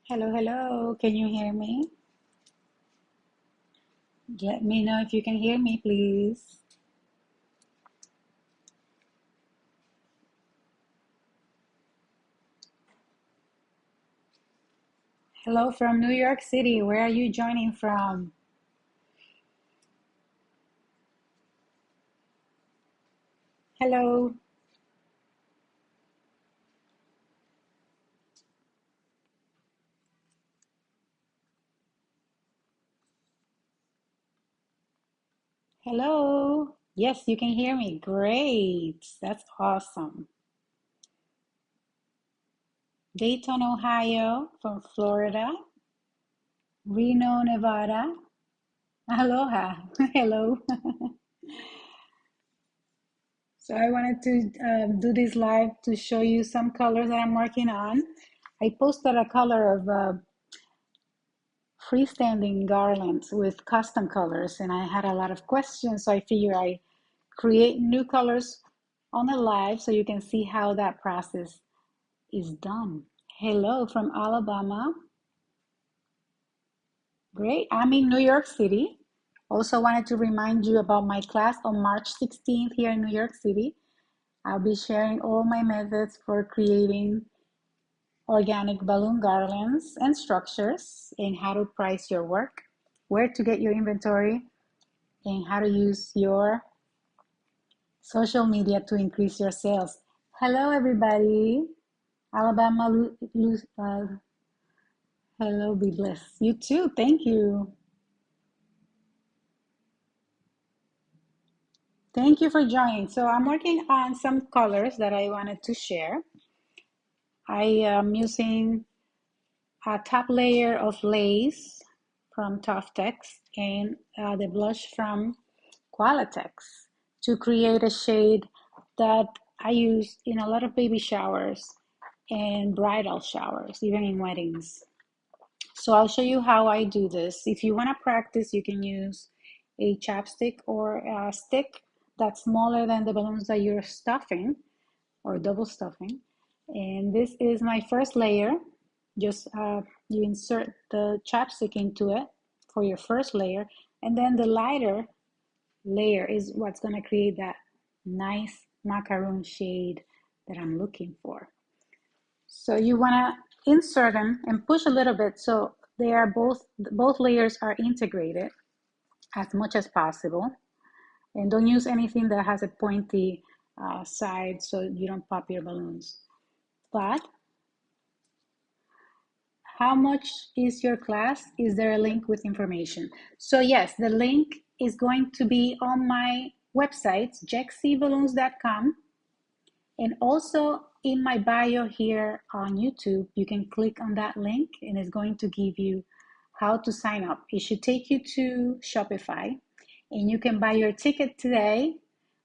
Hello, hello. Can you hear me? Let me know if you can hear me, please. Hello from New York City. Where are you joining from? Hello. Hello. Yes, you can hear me. Great. That's awesome. Dayton, Ohio from Florida. Reno, Nevada. Aloha. Hello. So I wanted to do this live to show you some colors that I'm working on. I posted a color of freestanding garlands with custom colors, and I had a lot of questions, so I figure I create new colors on the live so you can see how that process is done. Hello from Alabama. Great. I'm in New York City. Also wanted to remind you about my class on March 16th here in New York City. I'll be sharing all my methods for creating organic balloon garlands and structures, and how to price your work, where to get your inventory, and how to use your social media to increase your sales. Hello, everybody. Alabama, hello, be blessed. You too. Thank you. Thank you for joining. So I'm working on some colors that I wanted to share. I am using a top layer of lace from Tuftex and the blush from Qualatex to create a shade that I use in a lot of baby showers and bridal showers, even in weddings. So I'll show you how I do this. If you want to practice, you can use a chapstick or a stick that's smaller than the balloons that you're stuffing or double stuffing. And this is my first layer. Just you insert the chapstick into it for your first layer, and then the lighter layer is what's going to create that nice macaroon shade that I'm looking for. So you want to insert them and push a little bit so they are both layers are integrated as much as possible. And don't use anything that has a pointy side so you don't pop your balloons. But how much is your class? Is there a link with information? So yes, the link is going to be on my website, jexsyballoons.com. And also in my bio here on YouTube, you can click on that link and it's going to give you how to sign up. It should take you to Shopify, and you can buy your ticket today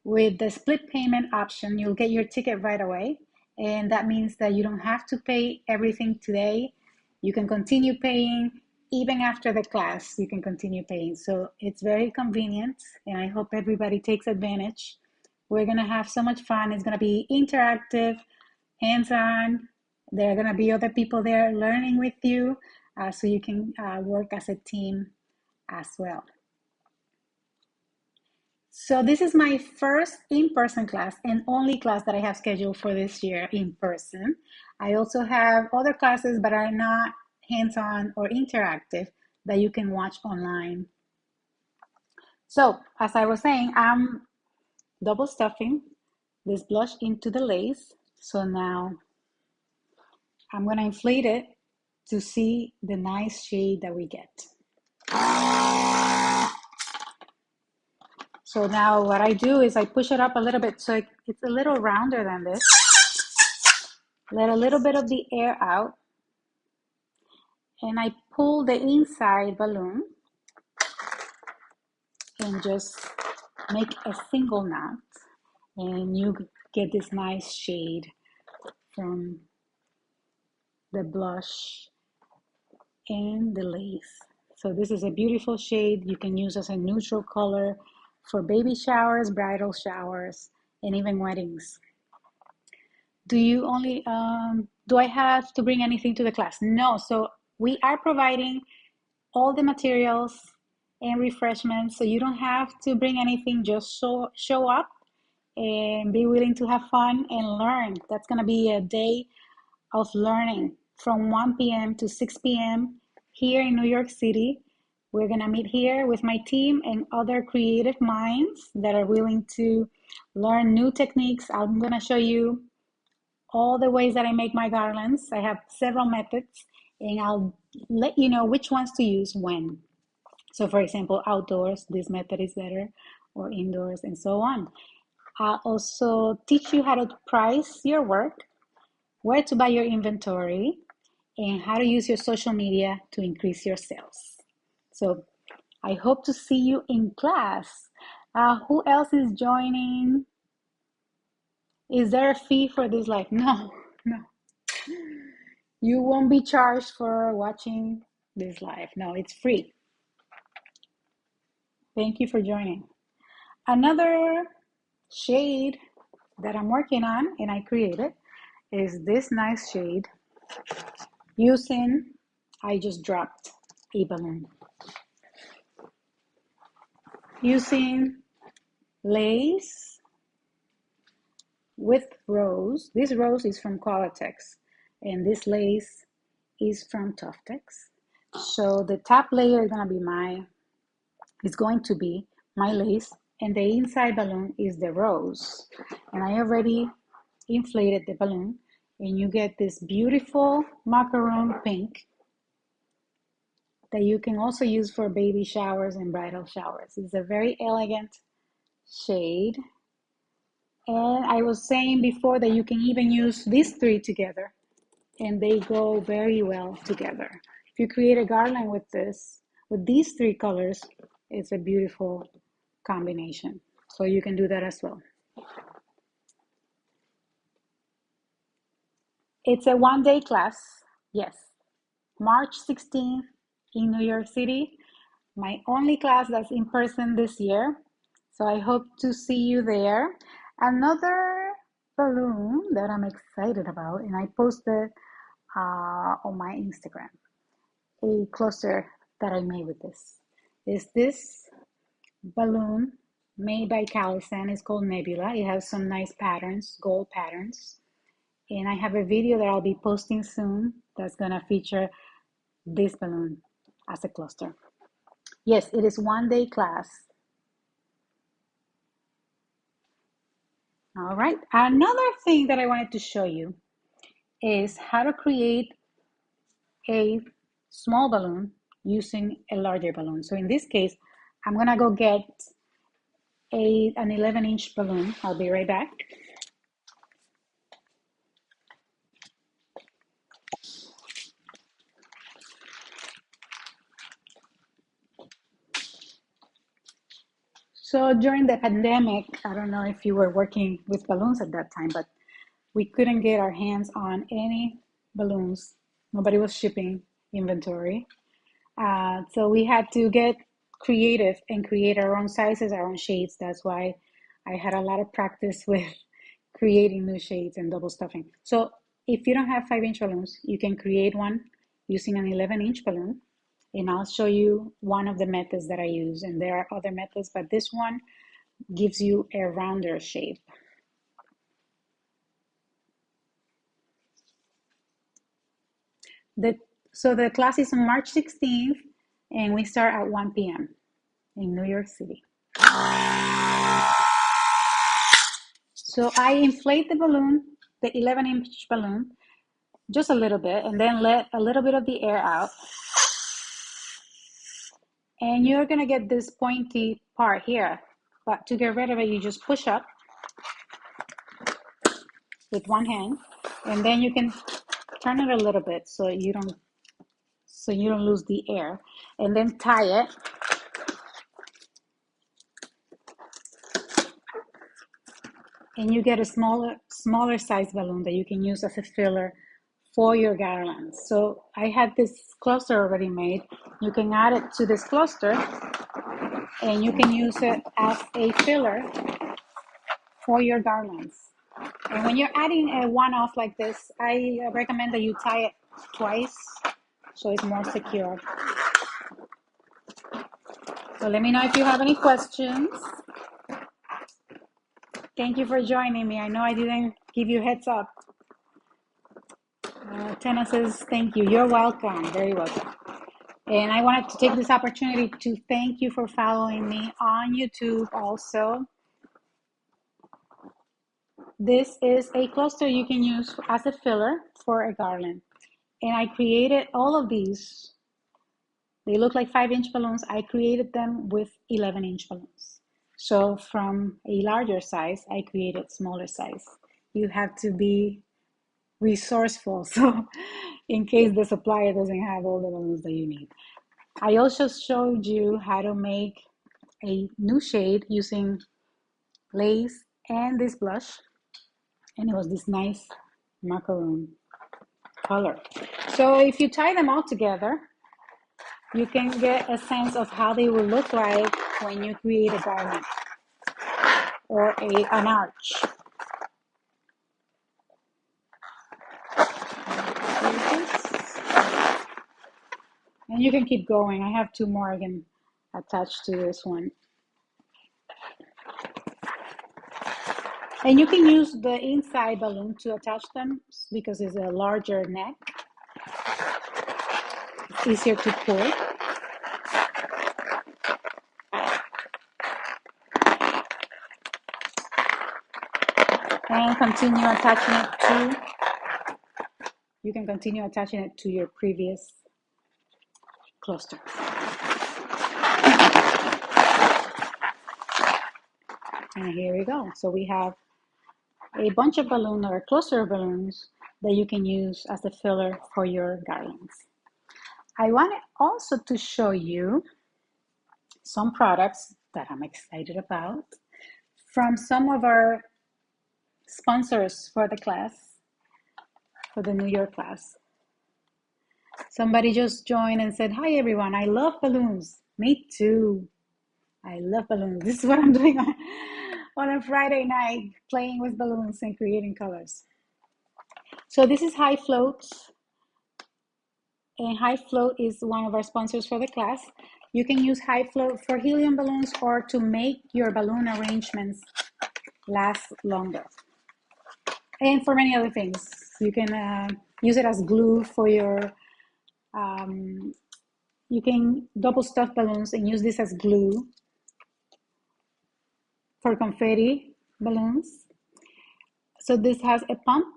with the split payment option. You'll get your ticket right away. And that means that you don't have to pay everything today. You can continue paying even after the class, you can continue paying. So it's very convenient, and I hope everybody takes advantage. We're going to have so much fun. It's going to be interactive, hands-on. There are going to be other people there learning with you, so you can work as a team as well. So this is my first in-person class and only class that I have scheduled for this year in person. I also have other classes, but are not hands-on or interactive, that you can watch online. So as I was saying, I'm double stuffing this blush into the lace. So now I'm going to inflate it to see the nice shade that we get. So now what I do is I push it up a little bit so it's a little rounder than this. Let a little bit of the air out. And I pull the inside balloon and just make a single knot. And you get this nice shade from the blush and the lace. So this is a beautiful shade you can use as a neutral color for baby showers, bridal showers, and even weddings. Do I have to bring anything to the class? No. So We are providing all the materials and refreshments, so you don't have to bring anything. Just show up and be willing to have fun and learn. That's going to be a day of learning from 1 p.m. to 6 p.m. here in New York City. We're going to meet here with my team and other creative minds that are willing to learn new techniques. I'm going to show you all the ways that I make my garlands. I have several methods, and I'll let you know which ones to use when. So for example, outdoors, this method is better, or indoors, and so on. I'll also teach you how to price your work, where to buy your inventory, and how to use your social media to increase your sales. So I hope to see you in class. Who else is joining? Is there a fee for this live? No, no. You won't be charged for watching this live. No, it's free. Thank you for joining. Another shade that I'm working on and I created is this nice shade I just dropped a balloon. Using lace with rose. This rose is from Qualatex, and this lace is from Tuftex. So the top layer is going to be my lace, and the inside balloon is the rose. And I already inflated the balloon, and you get this beautiful macaroon pink that you can also use for baby showers and bridal showers. It's a very elegant shade. And I was saying before that you can even use these three together, and they go very well together. If you create a garland with these three colors, it's a beautiful combination. So you can do that as well. It's a one-day class, yes. March 16th in New York City. My only class that's in person this year. So I hope to see you there. Another balloon that I'm excited about, and I posted on my Instagram, a cluster that I made with this, is this balloon made by Calisan. It's called Nebula. It has some nice patterns, gold patterns. And I have a video that I'll be posting soon that's gonna feature this balloon as a cluster. Yes, it is one-day class. All right, another thing that I wanted to show you is how to create a small balloon using a larger balloon. So in this case, I'm gonna go get an 11-inch balloon. I'll be right back. So during the pandemic, I don't know if you were working with balloons at that time, but we couldn't get our hands on any balloons. Nobody was shipping inventory. So we had to get creative and create our own sizes, our own shades. That's why I had a lot of practice with creating new shades and double stuffing. So if you don't have 5-inch balloons, you can create one using an 11-inch balloon. And I'll show you one of the methods that I use. And there are other methods, but this one gives you a rounder shape. So the class is on March 16th, and we start at 1 p.m. in New York City. So I inflate the balloon, the 11-inch balloon, just a little bit, and then let a little bit of the air out. And you're gonna get this pointy part here, but to get rid of it, you just push up with one hand, and then you can turn it a little bit so you don't lose the air, and then tie it. And you get a smaller size balloon that you can use as a filler for your garlands. So I had this cluster already made. You can add it to this cluster, and you can use it as a filler for your garlands. And when you're adding a one-off like this, I recommend that you tie it twice, so it's more secure. So let me know if you have any questions. Thank you for joining me. I know I didn't give you a heads up. Tena says, thank you. You're welcome. Very welcome. And I wanted to take this opportunity to thank you for following me on YouTube also. This is a cluster you can use as a filler for a garland. And I created all of these. They look like 5-inch balloons. I created them with 11-inch balloons. So from a larger size, I created smaller size. You have to be resourceful. So in case the supplier doesn't have all the balloons that you need. I also showed you how to make a new shade using lace and this blush. And it was this nice macaroon color. So if you tie them all together, you can get a sense of how they will look like when you create a garland or an arch. And you can keep going. I have 2 more again attached to this one. And you can use the inside balloon to attach them because it's a larger neck. It's easier to pull. And continue attaching it to, you can continue attaching it to your previous cluster. And here we go. So we have a bunch of balloons or a cluster of balloons that you can use as a filler for your garlands. I wanted also to show you some products that I'm excited about from some of our sponsors for the class, for the New York class. Somebody just joined and said, hi everyone, I love balloons. Me too. I love balloons. This is what I'm doing on a Friday night, playing with balloons and creating colors. So this is High Float. And High Float is one of our sponsors for the class. You can use High Float for helium balloons or to make your balloon arrangements last longer. And for many other things. You can use it as glue for your, you can double stuff balloons and use this as glue for confetti balloons. So this has a pump.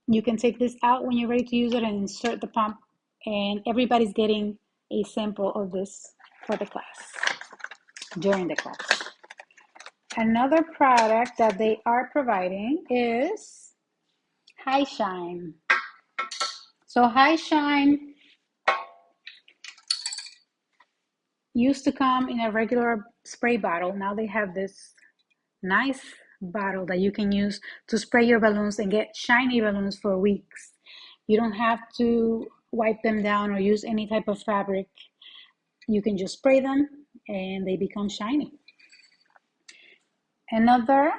You can take this out when you're ready to use it and insert the pump. And everybody's getting a sample of this for the class, during the class. Another product that they are providing is High Shine. So High Shine used to come in a regular spray bottle. Now they have this nice bottle that you can use to spray your balloons and get shiny balloons for weeks. You don't have to wipe them down or use any type of fabric. You can just spray them and they become shiny. Another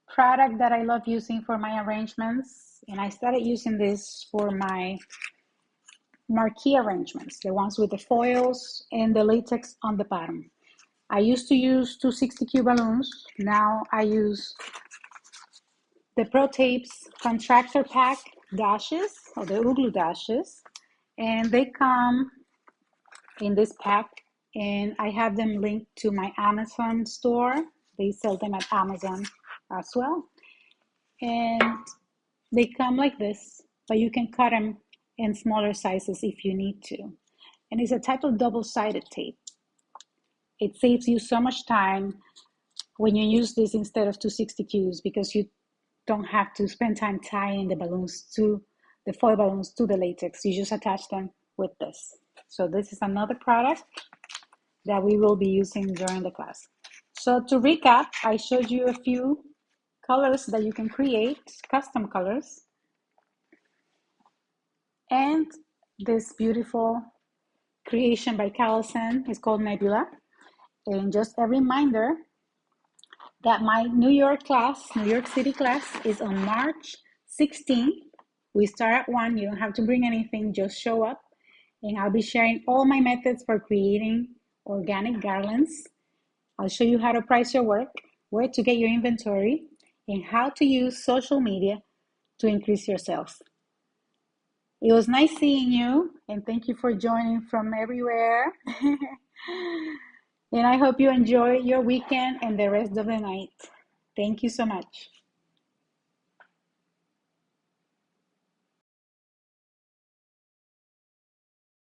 product that I love using for my arrangements, and I started using this for my marquee arrangements, the ones with the foils and the latex on the bottom. I used to use 260Q balloons. Now I use the Pro Tapes Contractor Pack dashes, or the Uglue dashes, and they come in this pack, and I have them linked to my Amazon store. They sell them at Amazon as well. And they come like this, but you can cut them in smaller sizes if you need to. And it's a type of double-sided tape. It saves you so much time when you use this instead of 260Qs because you don't have to spend time tying the balloons to the foil balloons to the latex. You just attach them with this. So this is another product that we will be using during the class. So to recap, I showed you a few colors that you can create, custom colors. And this beautiful creation by Callison is called Nebula. And just a reminder that my New York class, New York City class, is on March 16th. We start at 1. You don't have to bring anything, just show up. and I'll be sharing all my methods for creating organic garlands. I'll show you how to price your work, where to get your inventory, and how to use social media to increase your sales. It was nice seeing you, and thank you for joining from everywhere. And I hope you enjoy your weekend and the rest of the night. Thank you so much.